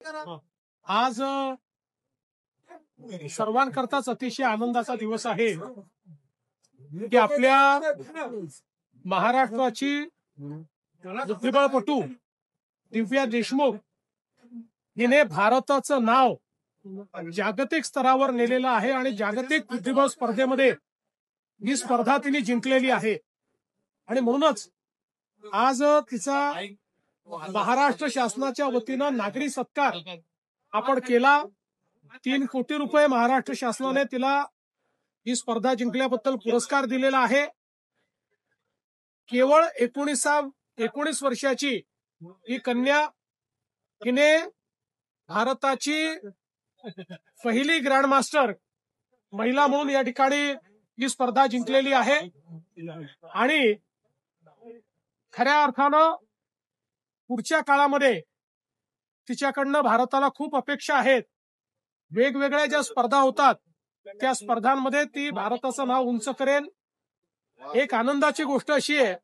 आज सर्वांकरताच अतिशय आनंदाचा दिवस आहे की आपल्या महाराष्ट्राची बुद्धिबळपटू दिव्या देशमुख हिने भारताचं नाव जागतिक स्तरावर नेलेलं आहे आणि जागतिक बुद्धिबळ स्पर्धेमध्ये ही स्पर्धा तिने जिंकलेली आहे. आणि म्हणूनच आज तिचा महाराष्ट्र शासनाच्या वतीनं नागरी सत्कार आपण केला. 3 कोटी रुपये महाराष्ट्र शासनाने तिला ही स्पर्धा जिंकल्याबद्दल पुरस्कार दिलेला आहे. केवळ 19 वर्षाची ही कन्या हिने भारताची पहिली ग्रँड मास्टर महिला म्हणून या ठिकाणी ही स्पर्धा जिंकलेली आहे. आणि खऱ्या अर्थानं पुढच्या काळामध्ये तिच्याकडनं भारताला खूप अपेक्षा आहेत. वेगवेगळ्या ज्या स्पर्धा होतात त्या स्पर्धांमध्ये ती भारताचं नाव उंच करेल. एक आनंदाची गोष्ट अशी आहे